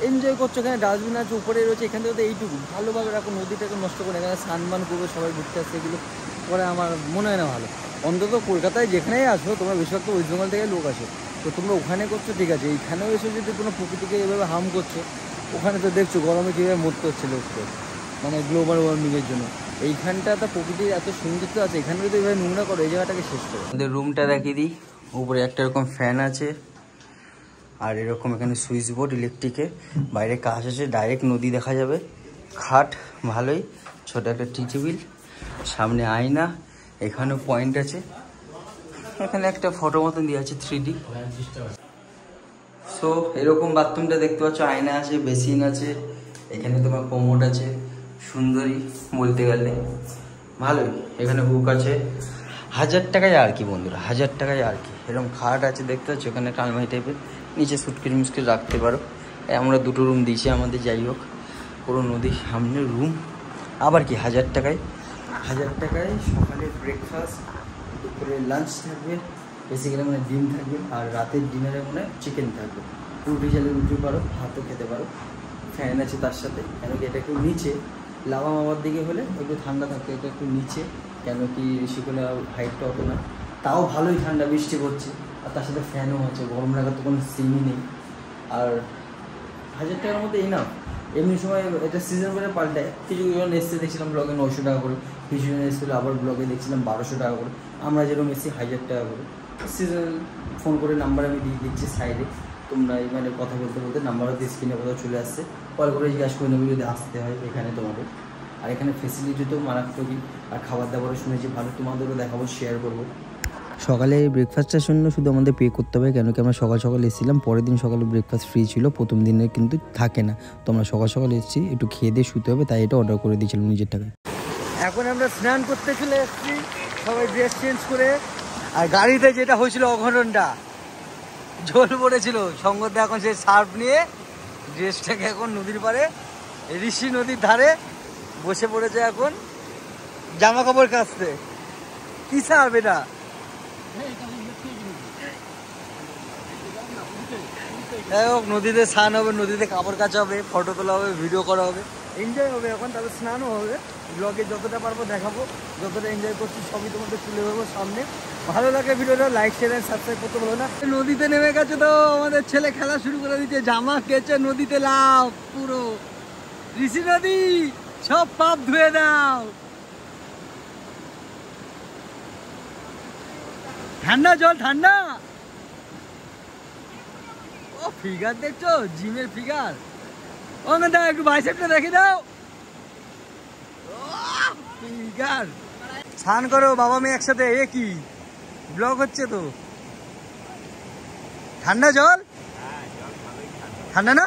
এনজয় করছো, এখানে ডাস্টবিন আছে, উপরে রয়েছে, এখান থেকে তো এইটুকু ভালোভাবে রাখো, নদীটাকে নষ্ট করে এখানে স্নান করবে সবাই ঘুরতে আসছে, এগুলো করে আমার মনে হয় না ভালো। অন্তত কলকাতায় যেখানেই আসো তোমরা, বেশিরভাগ তো ওয়েস্ট বেঙ্গল থেকে লোক আসো, তো তোমরা ওখানে করছো ঠিক আছে, এইখানেও এসে যদি কোনো প্রকৃতিকে এভাবে হার্ম করছো, ওখানে তো দেখছো গরমে কীভাবে মরতে হচ্ছে লোককে, মানে গ্লোবাল ওয়ার্মিংয়ের জন্য। এইখানটা তো প্রকৃতির এত সৌন্দর্য আছে, এখানে যদি এভাবে নোংরা করো, এই জায়গাটাকে শেষ করো। আমাদের রুমটা দেখিয়ে দিই, উপরে একটা এরকম ফ্যান আছে, আর এরকম এখানে সুইচ বোর্ড ইলেকট্রিকে, বাইরে কাজ আছে, ডাইরেক্ট নদী দেখা যাবে, খাট ভালোই, ছোট একটা টি টেবিল, সামনে আয়না, এখানেও পয়েন্ট আছে, এখানে একটা ফটো মতন দিয়ে আছে 3D। সো এরকম বাথরুমটা দেখতে পাচ্ছ, আয়না আছে, বেসিন আছে, এখানে তোমার কোমোড আছে, সুন্দরী বলতে গেলে ভালোই, এখানে হুক আছে, 1000 টাকায় আর কি বন্ধুরা, 1000 টাকায় আর কি। এরকম খাট আছে দেখতে পাচ্ছ, এখানে একটা আলমারি টাইপের, নিচে সুটকেস মুটকেস রাখতে পারো। আমরা দুটো রুম দিয়েছি আমাদের, যাই হোক পুরো নদীর সামনে রুম। আবার কি 1000 টাকায়, 1000 টাকায় সকালে ব্রেকফাস্ট, দুপুরে লাঞ্চ থাকবে, বেসিক্যালি মানে ডিম থাকবে, আর রাতের ডিনারে মানে চিকেন থাকবে, রুটি চালে রুটি পারো, ভাতও খেতে পারো, ফ্যান আছে তার সাথে, কেন কি এটা একটু নিচে, লাভা মামার দিকে হলে একটু ঠান্ডা থাকবে, এটা একটু নিচে, কেন কি ঋষিকোলা হাইটটা অত না, তাও ভালোই ঠান্ডা, বৃষ্টি পড়ছে, আর তার সাথে ফ্যানও আছে, গরম লাগার তো কোনো সিনই নেই। আর 1000 টাকার মধ্যে এনাফ। এমনি সময় এটা সিজন করে পাল্টায়, কিছু জন এসছে দেখছিলাম ব্লগে 900 টাকা করে, কিছু জন এসেছিলো আবার ব্লগে দেখছিলাম 1200 টাকা করে, আমরা যেরকম এসেছি 1000 টাকা করে। সিজন ফোন করে নাম্বার আমি দিয়ে দিচ্ছি সাইডে, তোমরা মানে কথা বলতে বলতে নাম্বারও দিয়ে স্ক্রিনে কোথাও চলে আসছে, কল করে জিজ্ঞাসা করে নেবে যদি আসতে হয় এখানে তোমাদের। আর এখানে ফেসিলিটি তো মারাত্মকই, আর খাবার দাবারও শুনেছি ভালো, তোমাদেরও দেখাবো, শেয়ার করবো। সকালে ব্রেকফাস্টের জন্য শুধু আমাদের পে করতে হবে, কেন কি আমরা সকাল সকাল এসেছিলাম, পরের দিন সকালে ব্রেকফাস্ট ফ্রি ছিল, প্রথম দিনে কিন্তু থাকে না, তো আমরা সকাল সকাল এসেছি, একটু খেয়ে দিয়ে শুতে হবে, তাই এটা অর্ডার করে দিয়েছিলাম নিজের টাকায়। এখন আমরা স্নান করতে চলে এসেছি, সবাই ড্রেস চেঞ্জ করে, আর গাড়িতে যেটা হয়েছিল অঘটনটা, জল পড়েছিল, সঙ্গতে এখন সে সার্ফ নিয়ে ড্রেসটাকে এখন নদীর পাড়ে, ঋষি নদীর ধারে বসে পড়েছে এখন জামা কাপড় কাচতে। কি সাপ এটা? নদীতে স্নান হবে, নদীতে কাপড় কাচা হবে, ফটো তোলা হবে, ভিডিও করা হবে, এনজয় হবে। এখন তাহলে স্নানও হবে। ব্লগে যতটা পারবো দেখাবো, যতটা এনজয় করছি সবই তোমাদের তুলে ধরবো সামনে। ভালো লাগে ভিডিওটা লাইক শেয়ার সাবস্ক্রাইব করতে বলো না। নদীতে নেমে গেছে তো আমাদের ছেলে, খেলা শুরু করে দিচ্ছে। জামা কেচে নদীতে লাভ পুরো। ঋষি নদী সব পাপ ধুয়ে দাও। ঠান্ডা জল, ঠান্ডা। ও ফিগার দেখছো, জিমের ফিগার। ও না দাও, একটু বাইসেপটা দেখে দাও। ফিগার। স্নান করো বাবা মেয়ে একসাথে। এ কি ব্লগ হচ্ছে তো? ঠান্ডা জল, ঠান্ডা না?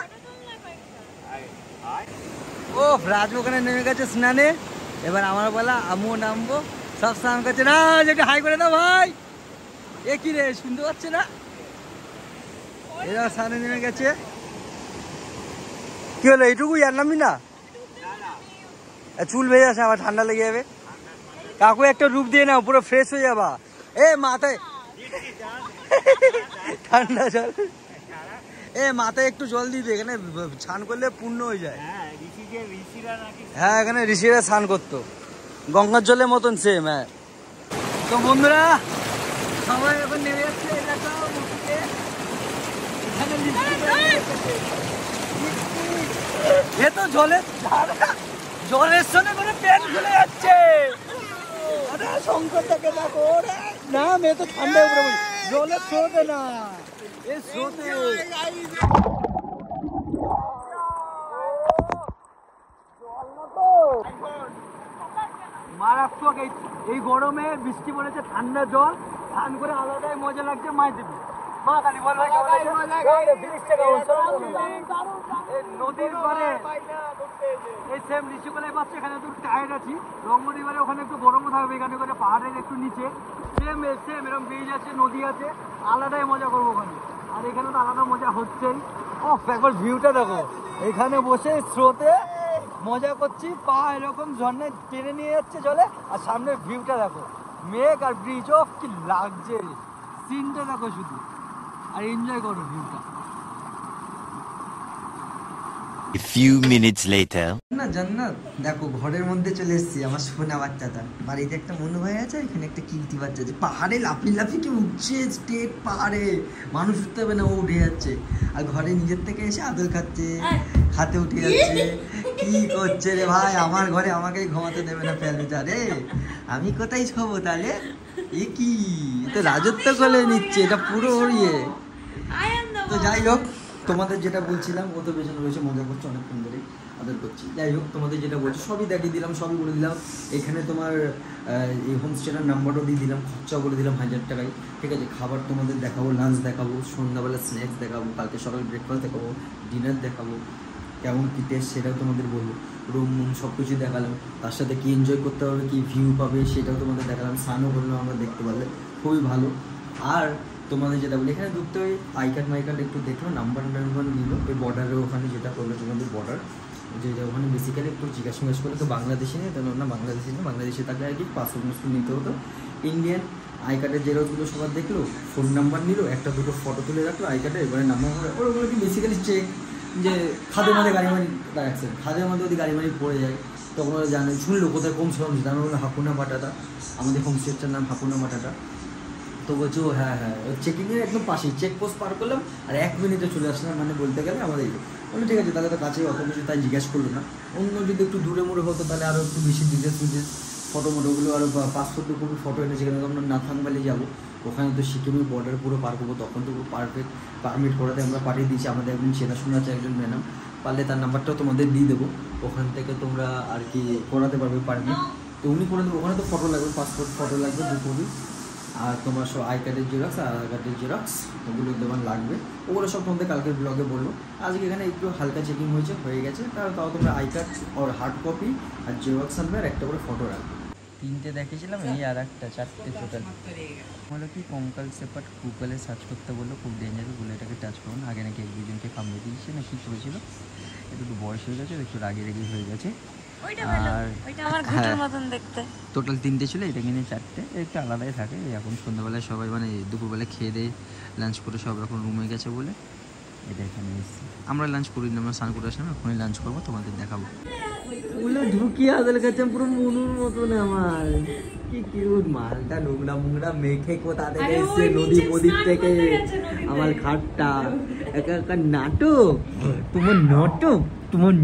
ও রাজু ওখানে নেমে গেছে স্নানে। এবার আমার বলা, আমিও নামবো। সব স্নান করছে। না একটু হাই করে দাও ভাই। এ কি রে, শুনতে পাচ্ছে না? এরা স্নানে নেমে গেছে। কি হলো, এইটুকু আর নামবি না? চুল ভেজে আসে, আবার ঠান্ডা লেগে যাবে। কাকু একটা রূপ দিয়ে নাও, পুরো ফ্রেশ হয়ে যাবা। এ মাথায় ঠান্ডা জল। এ মাথায় একটু জল দিয়ে দে, এখানে স্নান করলে পূর্ণ হয়ে যায়। হ্যাঁ, এখানে ঋষিরা স্নান করতো গঙ্গার জলের মতন সেম। হ্যাঁ, তো বন্ধুরা সবাই এখন নেমে যাচ্ছে। এ তো জলের সঙ্গে করে পেট খুলে যাচ্ছে। শঙ্করটাকে দেখো না, মেয়ে তো ঠান্ডা উপরে জলের স্রোতে না, এ স্রোতে। মারাত্মক। এই গরমে বৃষ্টি পড়েছে, ঠান্ডা জল, স্নান করে আলাদাই মজা লাগছে। মায়ের দিবি মা কালী বল ভাই, নদীর পারে এই সেম ঋষিকলায় পাচ্ছে। এখানে একটু টায়ার্ড আছি। রঙ্গনিবারে ওখানে একটু গরমও থাকবে, এখানে করে পাহাড়ের একটু নিচে সেম এরকম ব্রিজ আছে, নদী আছে, আলাদাই মজা করবো ওখানে। আর এখানে তো আলাদা মজা হচ্ছেই। ও একবার ভিউটা দেখো, এখানে বসে স্রোতে মজা করছি, পা এরকম ঝর্ণায় টেনে নিয়ে যাচ্ছে জলে। আর সামনের ভিউটা দেখো, মেঘ আর ব্রিজ। অফ কি লাগছে, সিনটা দেখো শুধু, আর এনজয় করো ভিউটা। A few minutes later. না জান্নাত, দেখো ঘরের মধ্যে চলে এসেছি। আমার সোনা বাচ্চাটা বাড়িতে একটা মনু ভাই আছে, এখানে একটা কিউটি বাচ্চা আছে। পাহাড়ে লাফি কি উঠছে, স্টেট পাহাড়ে মানুষ উঠতে হবে না, ও উঠে যাচ্ছে। আর ঘরে নিজের থেকে এসে আদর খাচ্ছে, হাতে উঠে যাচ্ছে। কি করছে রে ভাই, আমার ঘরে আমাকে ঘুমাতে দেবে না ফ্যামিলিটা রে। আমি কোথায় শোবো তাহলে? এ কি, তো রাজত্ব করে নিচ্ছে এটা পুরো ইয়ে। তো যাই হোক, তোমাদের যেটা বলছিলাম, ও তো পেছনে রয়েছে মজা করছে, অনেকক্ষণ ধরে আদর করছি। যাই হোক, তোমাদের যেটা বলছি সবই দেখিয়ে দিলাম, সবই বলে দিলাম। এখানে তোমার এই হোমস্টেটার নাম্বারও দিয়ে দিলাম, খরচাও বলে দিলাম 1000 টাকায়। ঠিক আছে, খাবার তোমাদের দেখাবো, লাঞ্চ দেখাবো, সন্ধ্যাবেলা স্ন্যাক্স দেখাবো, কালকে সকাল ব্রেকফাস্ট দেখাবো, ডিনার দেখাবো, কেমন কী টেস্ট সেটাও তোমাদের বলবো। রুম সব কিছু দেখালাম, তার সাথে কী এনজয় করতে হবে, কী ভিউ পাবে সেটাও তোমাদের দেখালাম। সানও বললাম আমরা দেখতে পারলে খুবই ভালো। আর তোমাদের যেটা বলি, এখানে ঢুকতে হয় আই কার্ড মাই কার্ড একটু দেখলো, নাম্বার নিল। এই বর্ডারের ওখানে যেটা করলো তোমাদের বর্ডার, যে ওখানে বেসিক্যালি একটু জিজ্ঞাসা করলে তো বাংলাদেশি নেই, তাহলে না বাংলাদেশি নেই, বাংলাদেশে থাকলে আর কি পাসপোর্ট নিতে হতো। ইন্ডিয়ান আই কার্ডের জেরক্সগুলো সবার দেখলো, ফোন নাম্বার নিল, একটা দুটো ফটো তুলে রাখলো আই কার্ডে। এবারে নাম্বার ওগুলো কি বেসিক্যালি চেক, যে খাদের মধ্যে গাড়ি মারি রাখছে, খাদের মধ্যে যদি গাড়ি মারি পড়ে যায় তখন ওরা জানে, শুনলো কোথায় কম সময় জানো, হলো হাকুনা বাটাটা, আমাদের হোমস্টেটার নাম হাকুনা বাটাটা। তো বলছো হ্যাঁ চেকিংয়ের একদম পাশেই, চেকপোস্ট পার করলাম আর 1 মিনিটে চলে আসলাম, মানে বলতে গেলে আমাদের বললো ঠিক আছে তাহলে তো কাছেই, অত কিছু তাই জিজ্ঞাসা করলো না। অন্য যদি একটু দূরে মুড়ে হতো তাহলে আরও একটু বেশি ডিটেলস ফটো মোটোগুলো, আরও পাসপোর্ট কপি ফটো এনে, যেখানে আমরা নাথাংবালে যাবো, ওখানে তো সিকিমের বর্ডার পুরো পার করবো, তখন তো পুরো পারফেক্ট পারমিট করাতে আমরা পাঠিয়ে দিয়েছি। আমাদের একজন চেনাশোনা আছে একজন ম্যাডাম, পারলে তার নাম্বারটাও তোমাদের দিয়ে দেবো, ওখান থেকে তোমরা আর কি করাতে পারবে পারমিট। তো উনি করে দেবো। ওখানে তো ফটো লাগবে, পাসপোর্ট ফটো লাগবে 2 কপি, আর তোমার সব আই কার্ডের জেরক্স আর আধার কার্ডের জেরক্স, ওগুলো তোমার লাগবে। ওগুলো সব তোমাদের কালকের ব্লগে বলবো। আজকে এখানে একটু হালকা চেকিং হয়ে গেছে, তাও তোমরা আই কার্ড আর হার্ড কপি আর জেরক্স আনবে, আর একটা করে ফটো রাখবে। 3টে দেখেছিলাম, এই আর একটা 4টে টোটাল। হলো কি, কঙ্কাল সেপাট গুগলে সার্চ করতে বললো, খুব ডেঞ্জার, বলে এটাকে টাচ করুন। আগে নাকি 1-2 জনকে কামড়ে দিয়েছে না কী করেছিল, একটু বয়স হয়ে গেছে, একটু রাগে হয়ে গেছে। আর টোটাল 3টে ছিল, এটা কিনে 4টে, একটু আলাদাই থাকে। এখন সন্ধ্যাবেলায় সবাই মানে দুপুরবেলায় খেয়ে দিয়ে লাঞ্চ করে সব এখন রুমে গেছে বলে এটা এখানে এসেছি। আমরা লাঞ্চ করি না, আমরা স্নান করে আসলাম, এখনই লাঞ্চ করবো, তোমাদের দেখাবো। ঢুকিয়ে আদল কাছে পুরো মনুর মতন আমার, কি কিউট মালটা, নোংরা মুংরা মেখে কোথা থেকে এসছে, নদী প্রদীপ থেকে আমার খাটটা একা একা নাটক, তোমার নাটক, তোমার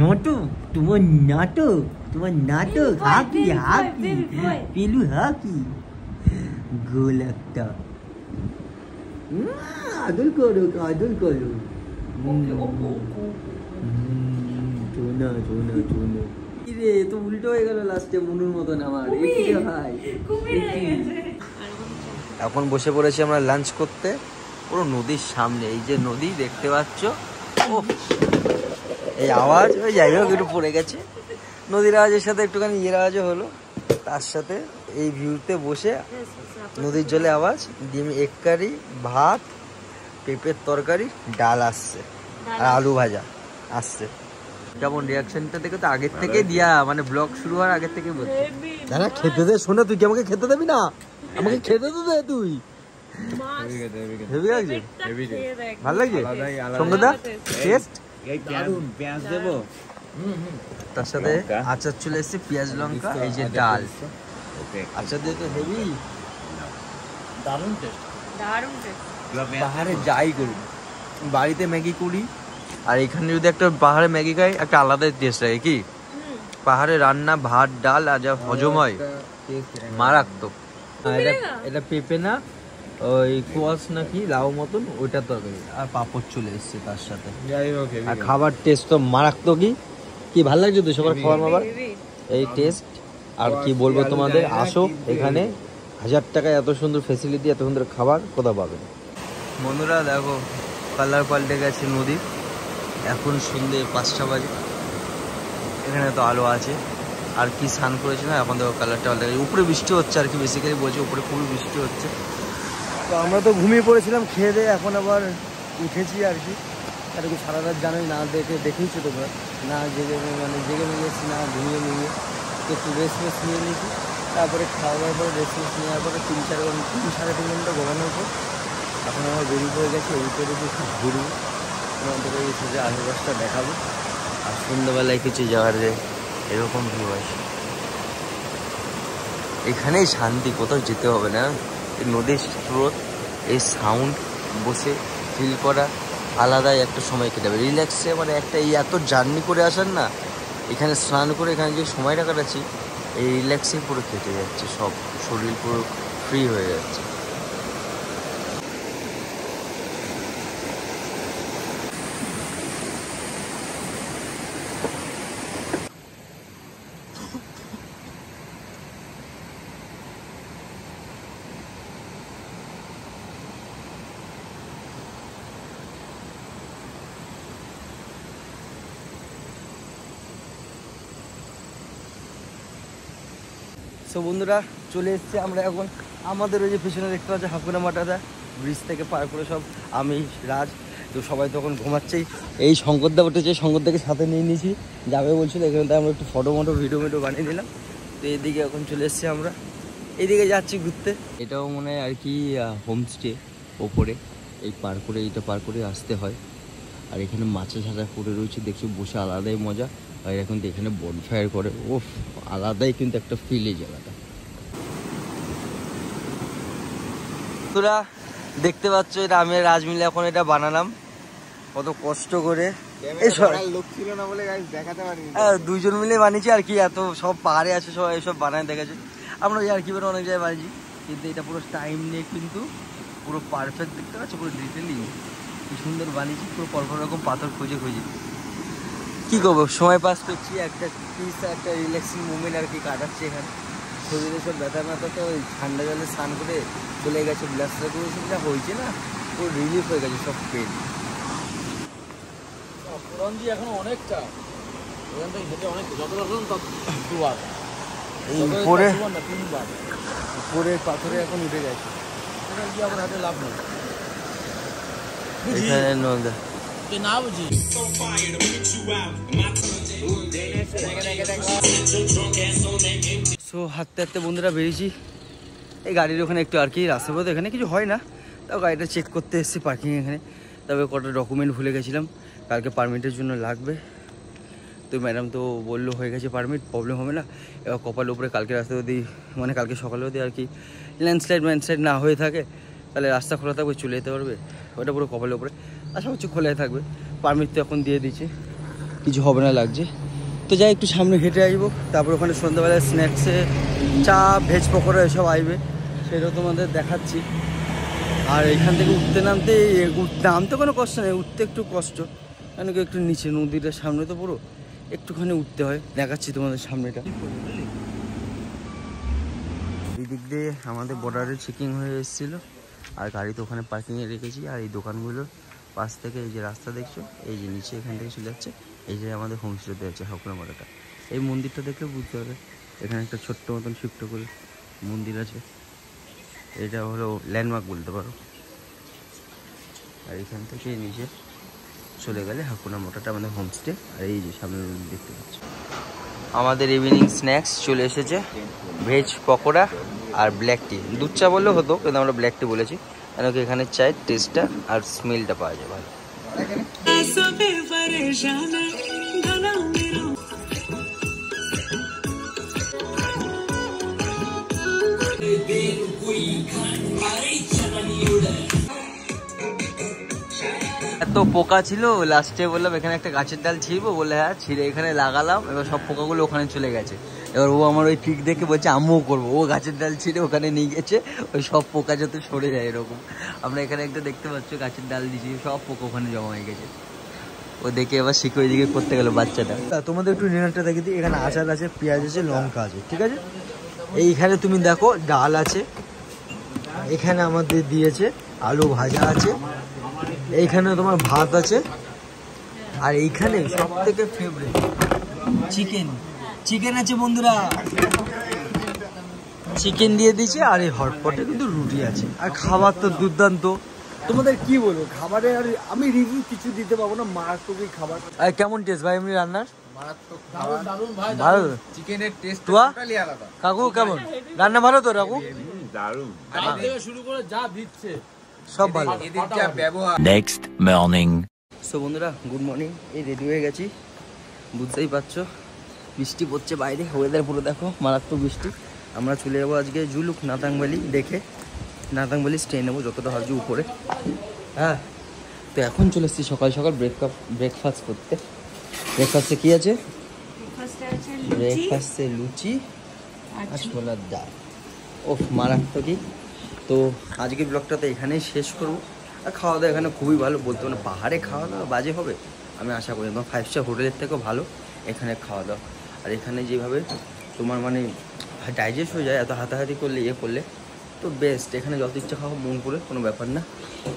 নাটক, তোমার নাটক, তোমার নাটক, হাকি হাকি পিলু হাকি গোল একটা আদল করো, আদল করো, চোনা চোনা চোনা। রে তো উল্টো হয়ে গেল লাস্টে মনুর মতন আমার, ভাই। এখন বসে পড়েছি আমরা লাঞ্চ করতে, পুরো নদীর সামনে, এই যে নদী দেখতে পাচ্ছ, এই আওয়াজ ওই জায়গায় একটু পড়ে গেছে, নদীর আওয়াজের সাথে একটুখানি ইয়ের আওয়াজও হলো, তার সাথে এই ভিউতে বসে নদীর জলে আওয়াজ, ডিম এক কারি, ভাত, পেঁপের তরকারি, ডাল আসছে আর আলু ভাজা আসছে। কেমন রিয়াকশনটা দেখে তো আগের থেকে দিয়া, মানে ব্লগ শুরু হওয়ার আগের থেকে বলছি দাদা খেতে দে। শোনা, তুই কি আমাকে খেতে দেবি না? আমাকে খেতে তো দে তুই। হেভি লাগছে, ভালো লাগছে সঙ্গদা, টেস্ট পেঁয়াজ দেবো, তার সাথে আচার চলে এসছে, পেঁয়াজ লঙ্কা, এই যে ডাল, আচার দিয়ে তো হেভি দারুণ টেস্ট, দারুণ টেস্ট। পাহাড়ে যাই করি, বাড়িতে ম্যাগি করি আর এখানে যদি একটা পাহাড়ে ম্যাগি খাই, একটা আলাদাই টেস্ট লাগে। কি পাহাড়ে রান্না, ভাত ডাল আর যা হজম হয় মারাত্মক। এটা পেঁপে না, ওই কোয়াশ নাকি লাউ মতন, ওইটা তরকারি আর পাঁপড় চলে এসছে তার সাথে। আর খাবার টেস্ট তো মারাত্মকই। কি ভালো লাগছে তো সবার খাবার মাবার এই টেস্ট। আর কি বলবো তোমাদের, আসো এখানে, 1000 টাকায় এত সুন্দর ফেসিলিটি, এত সুন্দর খাবার কোথাও পাবে না। বন্ধুরা দেখো কালার পাল্টে গেছে নদীর, এখন সন্ধ্যে 5টা বাজে, এখানে তো আলো আছে। আর কি স্নান করেছে না, এখন দেখো কালারটা পাল্টে গেছে। উপরে বৃষ্টি হচ্ছে আর কি, বেসিক্যালি বলছে উপরে খুবই বৃষ্টি হচ্ছে। তো আমরা তো ঘুমিয়ে পড়েছিলাম খেয়ে দিয়ে, এখন আবার উঠেছি আর কি। আর কি সারা রাত জানোই না, দেখেইছো তোমরা, না জেগে মানে জেগে নিয়েছি না ঘুমিয়ে নিয়ে, তো একটু রেস্ট নিয়ে নিয়েছি। তারপরে খাওয়া দাওয়ার পর রেস্ট নেওয়ার পরে 3-3.5 ঘন্টা ঘুমানোর পর এখন আমার বেরিয়ে পড়ে গেছে এই করে যে খুব ঘুরবো, তোমাদের এই যে আশেপাশটা দেখাবো। আর সন্ধ্যাবেলায় কিছু যাওয়ার যে এরকম ভিউ আছে, এখানেই শান্তি, কোথাও যেতে হবে না। এই নদীর স্রোত, এই সাউন্ড, বসে ফিল করা, আলাদাই একটা সময় কেটে যাবে রিল্যাক্সে। মানে একটা এই এত জার্নি করে আসার না, এখানে স্নান করে এখানে যে সময়টা কাটাচ্ছি, এই রিল্যাক্সেই পুরো কেটে যাচ্ছে, সব শরীর পুরো ফ্রি হয়ে যাচ্ছে। সো বন্ধুরা চলে এসেছি আমরা এখন আমাদের ওই যে পিছনে দেখতে পাচ্ছি হাকুনা মাটাটা, ব্রিজ থেকে পার করে সব আমি রাজ, তো সবাই তখন ঘুমাচ্ছেই। এই শঙ্করদা উঠেছে, শঙ্করদাকে সাথে নিয়ে নিয়েছি, যাবে বলছিল, এখানে তাই আমরা একটু ফটো ভিডিও বানিয়ে নিলাম। তো এদিকে এখন চলে এসেছি আমরা, এইদিকে যাচ্ছি ঘুরতে। এটাও মনে হয় আর কি হোমস্টে ওপরে, এই পার করে এইটা পার করে আসতে হয়। আর এখানে মাছা ছাড়া পড়ে রয়েছে, দেখছো বসে আলাদাই মজা। আর এখন তো এখানে বনফায়ার করে, ওফ আলাদাই কিন্তু একটা ফিল এই জায়গাটা। তোরা দেখতে পাচ্ছ এটা আমি রাজ মিলে এখন এটা বানালাম, কত কষ্ট করে। দুইজন মিলে বানিয়েছি আর কি, এত সব পাহাড়ে আছে সব এইসব বানায় দেখেছে। আমরা আর কি অনেক জায়গায় বানিয়েছি, কিন্তু এটা পুরো টাইম নিয়ে কিন্তু পুরো পারফেক্ট দেখতে পাচ্ছ, পুরো ডিটেলিং কি সুন্দর বানিয়েছি, পুরো পরপর রকম পাথর খুঁজে কি করবো, সময় পাস করছি, একটা পিস একটা রিল্যাক্সিং মুভমেন্ট আর কি কাটাচ্ছি এখানে। শরীরে সব ব্যথা তো ওই ঠান্ডা জলে স্নান করে চলে গেছে, ব্লাস্টার করেছে, যা হয়েছে না পুরো রিলিফ হয়ে গেছে সব পেন। পুরঞ্জি এখন অনেকটা, এখান থেকে হেঁটে অনেক, যত রকম দুবার এই উপরে পাথরে এখন উঠে গেছে, এখানে গিয়ে আবার হাতে লাভ নেই। এখানে না বুঝি সো হাঁটতে হাঁটতে বন্ধুরা বেরিয়েছি এই গাড়ির ওখানে একটু আর কি রাস্তার পথে, এখানে কিছু হয় না, তাও গাড়িটা চেক করতে এসেছি পার্কিং এখানে। তবে কটা ডকুমেন্ট ভুলে গেছিলাম, কালকে পারমিটের জন্য লাগবে। তো ম্যাডাম তো বললো হয়ে গেছে পারমিট, প্রবলেম হবে না। এবার কপাল উপরে কালকে রাস্তা যদি মানে কালকে সকালে যদি আর কি ল্যান্ডস্লাইড না হয়ে থাকে তাহলে রাস্তা খোলা থাকবে, চলে যেতে পারবে। ওটা পুরো কপালের উপরে, আশা করছি খোলাই থাকবে। পারমিট তো এখন দিয়ে দিচ্ছে, কিছু হবে না লাগছে। তো যাই একটু সামনে হেঁটে আসবো, তারপর ওখানে সন্ধ্যাবেলায় স্ন্যাক্সে চা ভেজ পকোড়া এসব আসবে, সেটাও তোমাদের দেখাচ্ছি। আর এখান থেকে নামতে কোনো কষ্ট নেই, উঠতে একটু কষ্ট, কেন কি একটু নিচে নদীটার সামনে তো পুরো একটুখানি উঠতে হয়। দেখাচ্ছি তোমাদের সামনেটা। এই দিক দিয়ে আমাদের বর্ডারে চেকিং হয়ে এসেছিলো, আর গাড়ি তো ওখানে পার্কিংয়ে রেখেছি। আর এই দোকানগুলোর পাশ থেকে এই যে রাস্তা দেখছো, এই যে নিচে এখান থেকে চলে যাচ্ছে, এই যে আমাদের হোমস্টেতে আছে হাকুনা মাটাটা। এই মন্দিরটা দেখলে বুঝতে হবে, এখানে একটা ছোট্ট মতন শিফট করে মন্দির আছে, এটা হলো ল্যান্ডমার্ক বলতে পারো। আর এখান থেকে নিচে চলে গেলে হাকুনা মাটাটা আমাদের হোমস্টে। আর এই যে সামনে দেখতে পাচ্ছি আমাদের ইভিনিং স্ন্যাক্স চলে এসেছে, ভেজ পকোড়া আর ব্ল্যাক টি। দুধ চা বললেও হতো, কিন্তু আমরা ব্ল্যাক টি বলেছি, কেন কি এখানে চায়ের টেস্টটা আর স্মেলটা পাওয়া যায় ভালো। এত পোকা ছিল, লাস্টে বললাম এখানে একটা গাছের ডাল ছিঁড়বো, বলে হ্যাঁ ছিঁড়ে এখানে লাগালাম। এবার সব পোকাগুলো ওখানে চলে গেছে। এবার ও আমার ওই ট্রিক দেখে বলছে আমিও করবো, ও গাছের ডাল ছিঁড়ে ওখানে নিয়ে গেছে, ওই সব পোকা যাতে সরে যায় এরকম। আমরা এখানে একটা দেখতে পাচ্ছ গাছের ডাল দিয়েছি, সব পোকা ওখানে জমা হয়ে গেছে। ও দেখে এবার শিখে ওইদিকে করতে গেল বাচ্চাটা। তোমাদের একটু নিরানটা দেখে দিই, এখানে আচার আছে, পেঁয়াজ আছে, লঙ্কা আছে, ঠিক আছে। এইখানে তুমি দেখো ডাল আছে, এখানে আমাদের দিয়েছে আলু ভাজা আছে, এইখানে তোমার ভাত আছে, আর এইখানে সব থেকে ফেভারিট চিকেন আছে বন্ধুরা, চিকেন দিয়ে দিয়েছে। আর এই হটপটে কিন্তু রুটি আছে, আর খাবার তো দুর্দান্ত। তোমাদের কি বলবো খাবারে, আর আমি রিভিউ কিছু দিতে পারবো না, মারাত্মকই খাবার। আর কেমন টেস্ট ভাই এমনি রান্নার? ভালো, চিকেনের টেস্ট টোটালি আলাদা। কাকু কেমন রান্না? ভালো তো কাকু? দারুণ, শুরু করে যা দিচ্ছে সব ভালো। Next morning. সো বন্ধুরা গুড মর্নিং, এই রেডি হয়ে গেছি, বুঝতেই পারছো বৃষ্টি পড়ছে বাইরে, ওয়েদার পুরো দেখো মারাত্মক বৃষ্টি। আমরা চলে যাবো আজকে জুলুক নাতাংবালি দেখে, নাতাংবালি স্টে নেবো যতটা ভাবছি উপরে। হ্যাঁ, তো এখন চলে এসেছি সকাল সকাল ব্রেকফাস্ট করতে। ব্রেকফাস্টে কী আছে? ব্রেকফাস্টে লুচি আর ছোলার ডাল। ওফ মারাত্মকই। তো আজকের ব্লগটাতে এখানেই শেষ করবো। আর খাওয়া দাওয়া এখানে খুবই ভালো, বলতে মানে পাহাড়ে খাওয়া দাওয়া বাজে হবে আমি আশা করি না, 5 স্টার হোটেলের থেকেও ভালো এখানে খাওয়া দাওয়া। আর এখানে যেভাবে তোমার মানে ডাইজেস্ট হয়ে যায় এত হাতাহাতি করলে করলে, তো বেস্ট। এখানে যত ইচ্ছা খাওয়া মন করে, কোনো ব্যাপার না।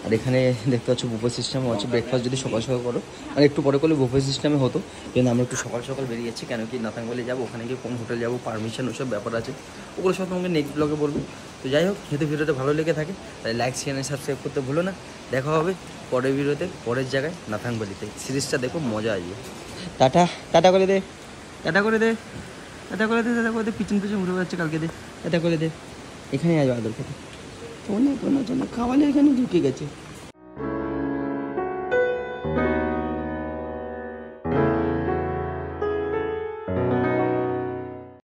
আর এখানে দেখতে পাচ্ছ বুফে সিস্টেমও আছে, ব্রেকফাস্ট যদি সকাল সকাল করো, আর একটু পরে করলে বুফে সিস্টেমে হতো, কিন্তু আমরা একটু সকাল সকাল বেরিয়েছি, কেন কি নাতাংবালি যাবো, ওখানে গিয়ে কোন হোটেল যাবো, পারমিশন ওসব ব্যাপার আছে, ওগুলো সব তোমাকে নেক্সট ব্লগে বলবো। তো যাই হোক, যদি ভিডিওটা ভালো লেগে থাকে তাই লাইক শেয়ার সাবস্ক্রাইব করতে ভুলো না। দেখা হবে পরের ভিডিওতে, পরের জায়গায় নাতাংবালিতে। সিরিজটা দেখো, মজা আসবে। টাটা করে দে, টাটা করে দে, টাটা করে দে, টাটা করে দে, পিছন ঘুরে যাচ্ছে কালকে দে, টাটা করে দে। এখানে আসবে আদর খেতে, অনেক খাওয়ালে এখানে ঢুকে গেছে।